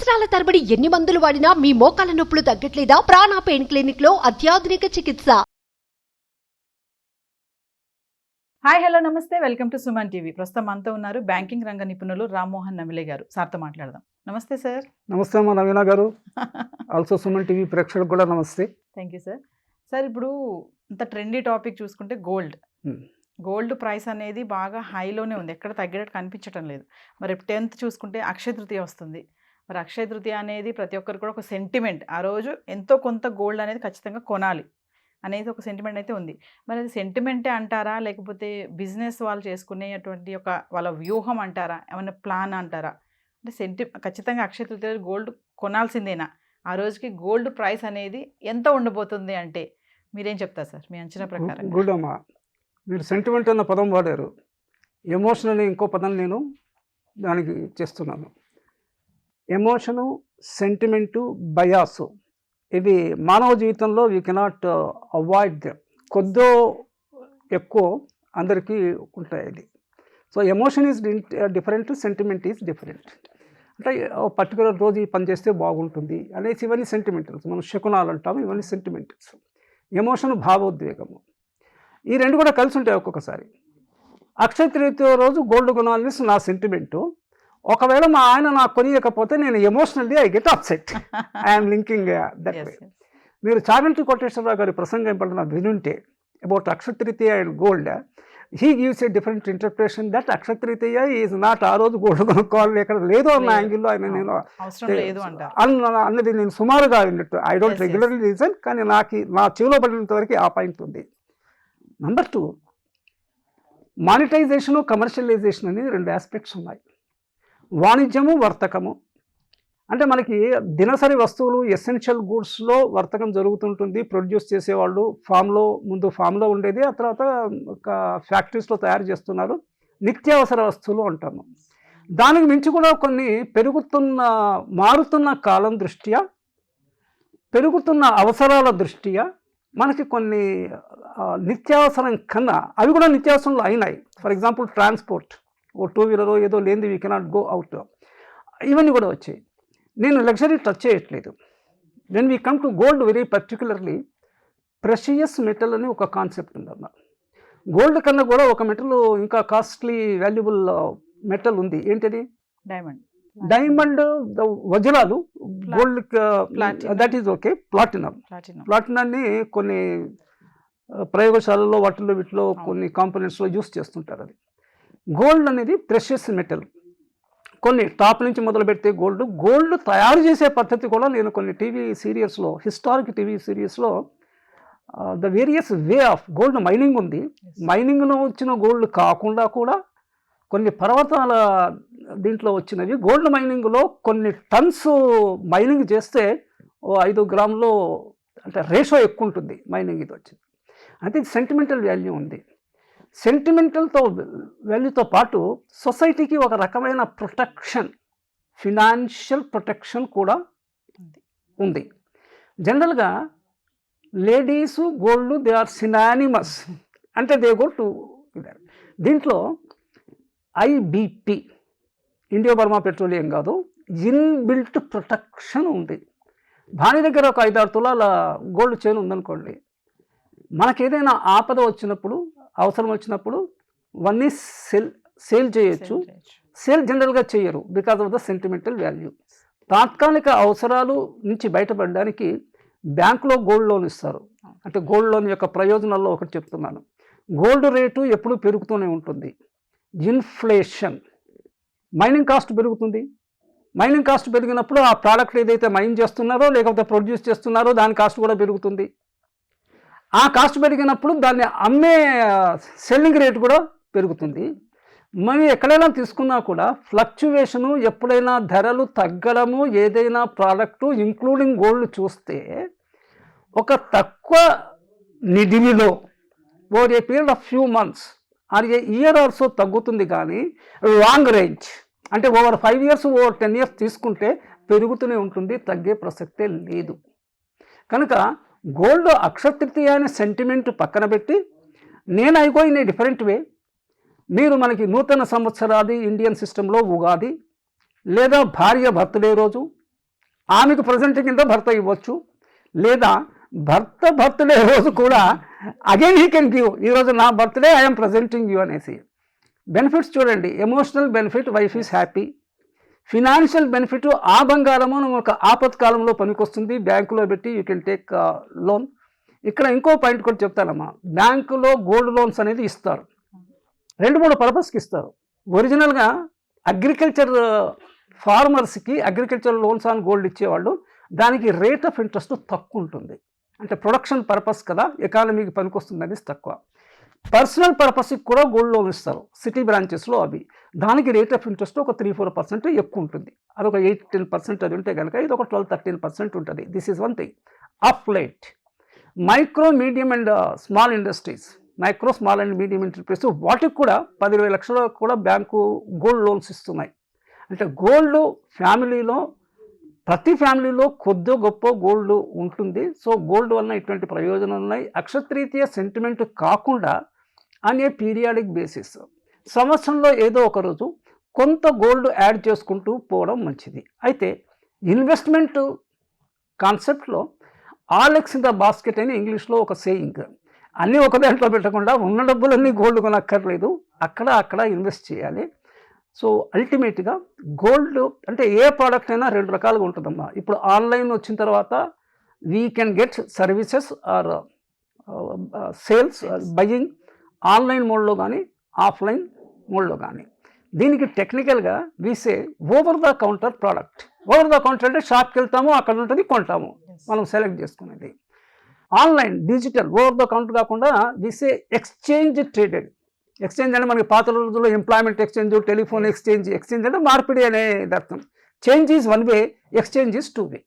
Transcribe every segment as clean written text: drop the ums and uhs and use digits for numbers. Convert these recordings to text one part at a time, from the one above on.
సంవత్సరాల తరబడి ఎన్ని మందులు వాడినా మీ మోకాల నొప్పులు తగ్గట్లేదా? ప్రాణ పెయిన్ క్లినిక్ లో అత్యాధునిక చికిత్స. హాయ్ హలో నమస్తే, వెల్కమ్ టు సుమన్ టీవీ. ప్రస్తుతం మనతో ఉన్నారు బ్యాంకింగ్ రంగ నిపుణులు రామ్మోహన్ నమిలే గారు. సార్తో మాట్లాడదాం. నమస్తే సార్. నమస్తే అమ్మా నవీన గారు. ఆల్సో సుమన్ టీవీ ప్రేక్షకులకు కూడా నమస్తే. Thank you sir. సార్, ఇప్పుడు ఇంత ట్రెండీ టాపిక్ చూసుకుంటే గోల్డ్ ప్రైస్ అనేది బాగా హైలోనే ఉంది, ఎక్కడ తగ్గేటట్టు కనిపించడం లేదు. మరి 10th చూసుకుంటే అక్షయ తృతీయ వస్తుంది. మరి అక్షయ తృతీయ అనేది ప్రతి ఒక్కరికి కూడా ఒక సెంటిమెంట్. ఆ రోజు ఎంతో కొంత గోల్డ్ అనేది ఖచ్చితంగా కొనాలి అనేది ఒక సెంటిమెంట్ అయితే ఉంది. మరి అది సెంటిమెంటే అంటారా, లేకపోతే బిజినెస్ వాళ్ళు చేసుకునేటువంటి ఒక వాళ్ళ వ్యూహం అంటారా, ఏమైనా ప్లాన్ అంటారా? అంటే ఖచ్చితంగా అక్షయ తృతీయ గోల్డ్ కొనాల్సిందేనా? ఆ రోజుకి గోల్డ్ ప్రైస్ అనేది ఎంత ఉండబోతుంది అంటే మీరేం చెప్తారు సార్, మీ అంచనా ప్రకారం? గుడ్ అమ్మా, మీరు సెంటిమెంట్ అన్న పదం వాడారు. ఎమోషన్ ఇంకో పదం నేను దానికి చేస్తున్నాను. ఎమోషను, సెంటిమెంటు, బయాసు, ఇవి మానవ జీవితంలో వీ కెనాట్ అవాయిడ్ దెమ్. కొద్దో ఎక్కువ అందరికీ ఉంటాయి ఇది. So emotion is different, sentiment is different. అంటే పర్టికులర్ రోజు ఈ పని చేస్తే బాగుంటుంది అనేసి ఇవన్నీ సెంటిమెంటల్స్, మనం శకునాలు అంటాము, ఇవన్నీ సెంటిమెంటల్స్. ఎమోషన్ భావోద్వేగము, ఈ రెండు కూడా కలిసి ఉంటాయి ఒక్కొక్కసారి. అక్షయ తృతీయ రోజు గోల్డ్ కొనాలని నా సెంటిమెంటు. ఒకవేళ మా ఆయన నాకు కొనియకపోతే నేను emotionally I get upset. I'm linking that way. మీరు చాగంటి కోటేశ్వరరావు గారి ప్రసంగం ఎప్పుడన్నా వినుంటే about Akshaya Tritiya and gold, he gives a different interpretation that Akshaya Tritiya is not ఆ రోజు గోల్డ్ కొనుక్కోవాలి ఎక్కడ లేదు అన్న యాంగిల్లో ఆయన నేను అన్నది నేను సుమారుగా విన్నట్టు. ఐ డోంట్ రెగ్యులర్లీ రీజన్, కానీ నా చెవిలో పడినంత వరకు ఆ పాయింట్ ఉంది. నెంబర్ 2, మానిటైజేషను, కమర్షియలైజేషన్ అనేది 2 ఆస్పెక్ట్స్ ఉన్నాయి. వాణిజ్యము, వర్తకము. అంటే మనకి దినసరి వస్తువులు, ఎసెన్షియల్ గూడ్స్లో వర్తకం జరుగుతుంటుంది. ప్రొడ్యూస్ చేసేవాళ్ళు ముందు ఫామ్లో ఉండేది, ఆ తర్వాత ఫ్యాక్టరీస్లో తయారు చేస్తున్నారు. నిత్యావసర వస్తువులు అంటాము. దానికి మించి కూడా కొన్ని మారుతున్న కాలం దృష్ట్యా, పెరుగుతున్న అవసరాల దృష్ట్యా మనకి కొన్ని నిత్యావసరం కన్నా అవి కూడా నిత్యావసరంలో అయినాయి. ఫర్ ఎగ్జాంపుల్ ట్రాన్స్పోర్ట్, ఓ 2-వీలర్ ఏదో లేనిది వీ కెనాట్ గో అవుట్, ఇవన్నీ కూడా వచ్చాయి. నేను లగ్జరీ టచ్ చేయట్లేదు. Then we come to gold very particularly. Precious metal అని ఒక కాన్సెప్ట్ ఉందన్న. గోల్డ్ కన్నా కూడా ఒక మెటల్ ఇంకా కాస్ట్లీ వాల్యుబుల్ మెటల్ ఉంది. ఏంటిది? డైమండ్, వజ్రాలు, గోల్డ్, దట్ ఈజ్ ఓకే. ప్లాటినాన్ని కొన్ని ప్రయోగశాలలో వీటిలో కొన్ని కాంపోనెంట్స్లో యూస్ చేస్తుంటారు. అది గోల్డ్ అనేది ప్రెషియస్ మెటల్. కొన్ని టాప్ నుంచి మొదలు పెడితే గోల్డ్ తయారు చేసే పద్ధతి కూడా నేను కొన్ని హిస్టారిక్ టీవీ సిరీస్లో the various way of gold mining ఉంది. మైనింగ్లో వచ్చిన గోల్డ్ కాకుండా కూడా కొన్ని పర్వతాల దీంట్లో వచ్చినవి. గోల్డ్ మైనింగ్లో కొన్ని టన్స్ మైనింగ్ చేస్తే 5 గ్రాములు అంటే రేషియో ఎక్కువ ఉంటుంది మైనింగ్. ఇది వచ్చింది అంటే సెంటిమెంటల్ వాల్యూ ఉంది. సెంటిమెంటల్తో వాల్యూతో పాటు సొసైటీకి ఒక రకమైన ప్రొటెక్షన్, ఫినాన్షియల్ ప్రొటెక్షన్ కూడా ఉంది. జనరల్గా ladies gold they are synonymous, అంటే దే గో టు దీంట్లో IBP, ఇండియో బర్మా పెట్రోలియం కాదు, ఇన్బిల్ట్ ప్రొటెక్షన్ ఉంది. భార్య దగ్గర ఒక 5-6 తులాల గోల్డ్ చైన్ ఉందనుకోండి, మనకేదైనా ఆపద వచ్చినప్పుడు, అవసరం వచ్చినప్పుడు వన్నీ సేల్ చేయొచ్చు. సేల్ జనరల్గా చేయరు because of the sentimental value. తాత్కాలిక అవసరాలు నుంచి బయటపడడానికి బ్యాంకులో గోల్డ్ లోన్ ఇస్తారు. అంటే గోల్డ్ లోన్ యొక్క ప్రయోజనాల్లో ఒకటి చెప్తున్నాను. గోల్డ్ రేటు ఎప్పుడూ పెరుగుతూనే ఉంటుంది. ఇన్ఫ్లేషన్, మైనింగ్ కాస్ట్ పెరుగుతుంది. మైనింగ్ కాస్ట్ పెరిగినప్పుడు ఆ ప్రోడక్ట్ ఏదైతే మైన్ చేస్తున్నారో లేకపోతే ప్రొడ్యూస్ చేస్తున్నారో దాని కాస్ట్ కూడా పెరుగుతుంది. ఆ కాస్ట్ పెరిగినప్పుడు దాన్ని అమ్మే సెల్లింగ్ రేట్ కూడా పెరుగుతుంది. మనం ఎక్కడైనా తీసుకున్నా కూడా ఫ్లక్చువేషను, ఎప్పుడైనా ధరలు తగ్గడము, ఏదైనా ప్రోడక్టు ఇంక్లూడింగ్ గోల్డ్ చూస్తే ఒక తక్కువ నిడివిలో over a period of few months or a year also తగ్గుతుంది. కానీ లాంగ్ రేంజ్ అంటే ఓవర్ 5 years, ఓవర్ 10 years తీసుకుంటే పెరుగుతూనే ఉంటుంది, తగ్గే ప్రసక్తే లేదు. కనుక గోల్డ్ అక్షయ తృతీయ అనే సెంటిమెంట్ పక్కన పెట్టి నేను I go in a different way. మీరు మనకి నూతన సంవత్సరాది ఇండియన్ సిస్టంలో ఉగాది, లేదా భార్య బర్త్డే రోజు, ఆమెకు ప్రజెంట్ కింద భర్త ఇవ్వచ్చు, లేదా భర్త బర్త్డే రోజు కూడా అగైన్ హీ కెన్ గివ్, ఈరోజు నా బర్త్డే ఐఎమ్ ప్రజెంటింగ్ యూ అనేసి. బెనిఫిట్స్ చూడండి, emotional benefit wife is happy, financial benefit ఆ బంగారము ఒక ఆపత్కాలంలో పనికొస్తుంది, బ్యాంకులో పెట్టి యూ కెన్ టేక్ లోన్. ఇక్కడ ఇంకో పాయింట్ కూడా చెప్తానమ్మా, బ్యాంకులో గోల్డ్ లోన్స్ అనేది ఇస్తారు, 2-3 పర్పస్కి ఇస్తారు. ఒరిజినల్గా అగ్రికల్చర్ ఫార్మర్స్కి అగ్రికల్చర్ లోన్స్ ఆన్ గోల్డ్ ఇచ్చేవాళ్ళు, దానికి రేట్ ఆఫ్ ఇంట్రెస్ట్ తక్కువ ఉంటుంది, అంటే ప్రొడక్షన్ పర్పస్ కదా, ఎకానమీకి పనికొస్తుంది అనేది తక్కువ. పర్సనల్ పర్పస్కి కూడా గోల్డ్ లోన్ ఇస్తారు సిటీ బ్రాంచెస్లో, అవి దానికి రేట్ ఆఫ్ ఇంట్రెస్ట్ ఒక 3-4% ఎక్కువ ఉంటుంది, అదొక 8-10% అది ఉంటే కనుక ఇది ఒక 12-13% ఉంటుంది. This is one thing. Up light micro medium and small industries, micro small and medium enterprise వాటికి కూడా 10,000 లక్షల కూడా బ్యాంకు గోల్డ్ లోన్స్ ఇస్తున్నాయి. అంటే గోల్డ్ ఫ్యామిలీలో ప్రతి ఫ్యామిలీలో కొద్ది గొప్ప గోల్డ్ ఉంటుంది. సో గోల్డ్ వలన ఇటువంటి ప్రయోజనాలు ఉన్నాయి. అక్షతరీత్యా సెంటిమెంట్ కాకుండా అనే పీరియాడిక్ బేసిస్ సంవత్సరంలో ఏదో ఒక రోజు కొంత గోల్డ్ యాడ్ చేసుకుంటూ పోవడం మంచిది. అయితే ఇన్వెస్ట్మెంట్ కాన్సెప్ట్లో all eggs in the basket అని ఇంగ్లీష్లో ఒక సేయింగ్, అన్నీ ఒక దాంట్లో పెట్టకుండా ఉన్న డబ్బులన్నీ గోల్డ్ కొనక్కర్లేదు, అక్కడ ఇన్వెస్ట్ చేయాలి. సో అల్టిమేట్గా గోల్డ్ అంటే ఏ ప్రోడక్ట్ అయినా 2 రకాలుగా ఉంటుందమ్మా. ఇప్పుడు ఆన్లైన్ వచ్చిన తర్వాత we can get services or sales buying online మోడ్లో కానీ ఆఫ్లైన్ మోడ్లో కానీ. దీనికి టెక్నికల్గా we say over the counter product. Over the counter అంటే షాప్కి వెళ్తాము, అక్కడ ఉంటుంది, కొంటాము, మనం సెలెక్ట్ చేసుకునేది. Online digital over the counter కాకుండా వీసే ఎక్స్చేంజ్ ట్రేడెడ్. ఎక్స్చేంజ్ అంటే మనకి పాత రోజుల్లో employment exchange, telephone exchange. Exchange అంటే మార్పిడి అనేది అర్థం. Change is 1 way, exchange is 2 way.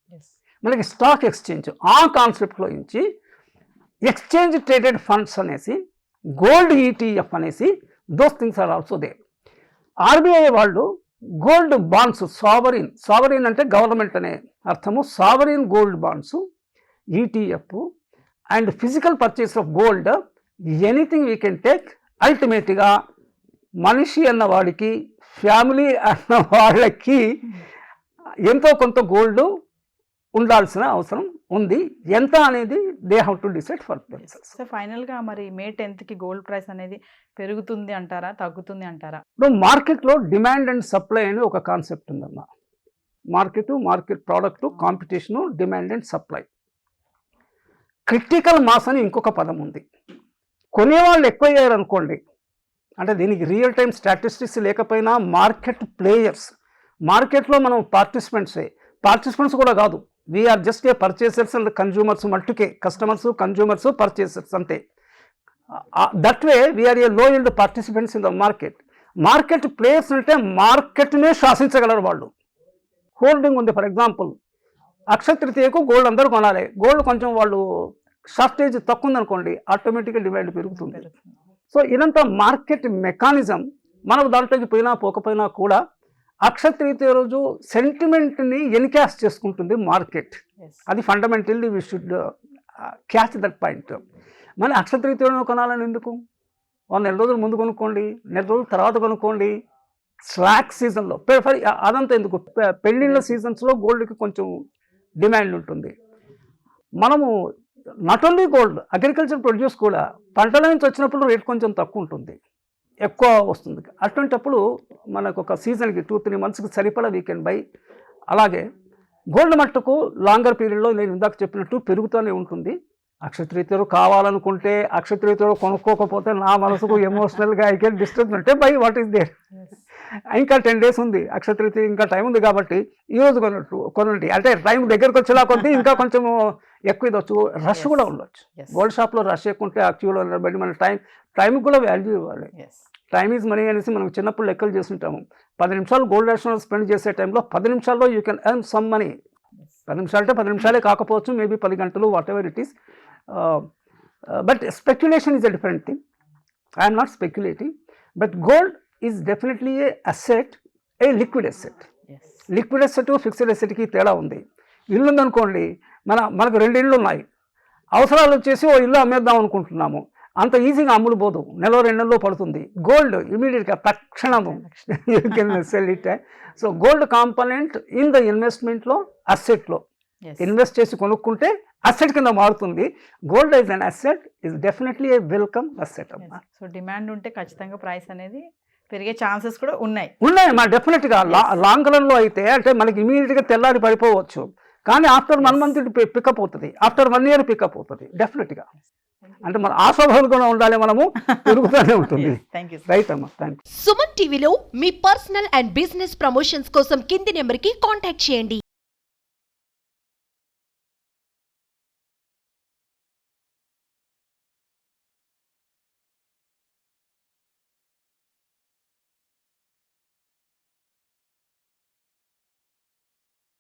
మనకి స్టాక్ ఎక్స్చేంజ్ ఆ కాన్సెప్ట్లో నుంచి ఎక్స్చేంజ్ ట్రేడెడ్ ఫండ్స్ అనేసి, గోల్డ్ ఈటీఎఫ్ అనేసి, those things are also they. RBI వాళ్ళు గోల్డ్ బాండ్స్, సావరీన్ అంటే గవర్నమెంట్ అనే అర్థము, sovereign gold bonds, ETF and physical purchase of gold, anything we can take. అల్టిమేట్గా మనిషి అన్న వాడికి, ఫ్యామిలీ అన్న వాళ్ళకి ఎంతో కొంత గోల్డ్ ఉండాల్సిన అవసరం ఉంది. ఎంత అనేది they have to decide for themselves. So ఫైనల్గా మరి May 10th గోల్డ్ ప్రైస్ అనేది పెరుగుతుంది అంటారా, తగ్గుతుంది అంటారా? ఇప్పుడు మార్కెట్లో డిమాండ్ అండ్ సప్లై అని ఒక కాన్సెప్ట్ ఉందమ్మా. Market product competition, demand and supply. Critical mass అని ఇంకొక పదం ఉంది. కొనేవాళ్ళు ఎక్కువయ్యారు అనుకోండి, అంటే దీనికి రియల్ టైం స్టాటిస్టిక్స్ లేకపోయినా మార్కెట్ ప్లేయర్స్, మార్కెట్లో మనం పార్టిసిపెంట్స్ కూడా కాదు, we are just a purchasers and consumers మట్టుకే, కస్టమర్స్ పర్చేసర్స్ అంతే. That way we are a low end participants in the market players అంటే మార్కెట్నే శాసించగలరు వాళ్ళు. హోల్డింగ్ ఉంది, ఫర్ ఎగ్జాంపుల్ అక్షతృతీయకు గోల్డ్ అందరూ కొనాలి, గోల్డ్ కొంచెం వాళ్ళు షార్టేజ్ తక్కువ ఉందనుకోండి, ఆటోమేటిక్గా డిమాండ్ పెరుగుతుంది. సో ఇదంతా మార్కెట్ మెకానిజం. మనం దాంట్లోకి పోకపోయినా కూడా అక్షతృతీయ రోజు సెంటిమెంట్ని ఎన్కాష్ చేసుకుంటుంది మార్కెట్. అది fundamentally we should catch that point. మళ్ళీ అక్షతృతీయలో కొనాలని ఎందుకు? 1 నెల రోజులు ముందు కొనుక్కోండి, నెల రోజుల తర్వాత కొనుక్కోండి. స్లాక్ సీజన్లో అదంతా ఎందుకు? పెళ్ళిళ్ళ సీజన్స్లో గోల్డ్కి కొంచెం డిమాండ్ ఉంటుంది. మనము not only gold, agriculture produce కూడా పంటల నుంచి వచ్చినప్పుడు రేట్ కొంచెం తక్కువ ఉంటుంది, ఎక్కువ వస్తుంది. అటువంటిప్పుడు మనకు ఒక సీజన్కి 2-3 మంత్స్కి సరిపడా వీ కెన్ బై. అలాగే గోల్డ్ మట్టుకు లాంగర్ పీరియడ్లో నేను ఇందాక చెప్పినట్టు పెరుగుతూనే ఉంటుంది. అక్షతృతీయలు కావాలనుకుంటే, అక్షతృతీయలు కొనుక్కోకపోతే నా మనసుకు ఎమోషనల్గా ఐ కెన్ డిస్టర్బ్ అంటే బై వాట్ ఈస్ దేర్. ఇంకా 10 days ఉంది అక్షతృతీయ, ఇంకా టైం ఉంది కాబట్టి ఈరోజు కొనండి. అంటే టైం దగ్గరకు వచ్చేలా కొద్ది ఇంకా కొంచెం ఎక్కువ ఇదవచ్చు, రష్ కూడా ఉండొచ్చు. గోల్డ్ షాప్లో రష్ ఎక్కువ ఉంటే యాక్చువల్గా నిలబడి మన టైంకి కూడా వాల్యూ ఇవ్వాలి. టైమ్ ఈజ్ మనీ అనేసి మనం చిన్నప్పుడు లెక్కలు చేస్తుంటాము. 10 నిమిషాలు గోల్డ్ రష్లో స్పెండ్ చేసే టైంలో 10 నిమిషాల్లో you can earn some money. 10 నిమిషాలు అంటే 10 నిమిషాలే కాకపోవచ్చు, మేబీ 10 గంటలు, whatever it is. But speculation is a different thing. I'm not speculating, but gold is definitely a asset, a liquid asset. Liquid asset, fixed అసెట్కి తేడా ఉంది. ఇల్లు ఉందనుకోండి, మనకు 2 ఇళ్ళు ఉన్నాయి, అవసరాలు వచ్చేసి ఓ ఇల్లు అమ్మేద్దాం అనుకుంటున్నాము, అంత ఈజీగా అమ్ముడు పోదు, నెల 2 నెలల్లో పడుతుంది. గోల్డ్ ఇమీడియట్గా తక్షణము you can sell it. So gold component in the ఇన్వెస్ట్మెంట్లో, అసెట్లో ఇన్వెస్ట్ చేసి కొనుక్కుంటే అసెట్ కింద మారుతుంది. Gold is an asset, is definitely a welcome asset అమ్మా. సో డిమాండ్ ఉంటే ఖచ్చితంగా ప్రైస్ అనేది పెరిగే ఛాన్సెస్ కూడా ఉన్నాయి మా డెఫినెట్గా. లాంగ్ రన్లో అయితే అంటే మనకి ఇమీడియట్గా తెల్లారి పడిపోవచ్చు, కానీ ఆఫ్టర్ 1 month పికప్ అవుతుంది, ఆఫ్టర్ 1 year పికప్ అవుతుంది డెఫినెట్గా. అంటే మన ఆశాభావాలు కూడా ఉండాలి, మనము పెరుగుతూనే ఉంటుంది. Thank you. రైట్ అమ్మా, థ్యాంక్ యూ. సుమన్ టీవీలో మీ పర్సనల్ అండ్ బిజినెస్ ప్రమోషన్స్ కోసం కింది నెంబర్కి కాంటాక్ట్ చేయండి.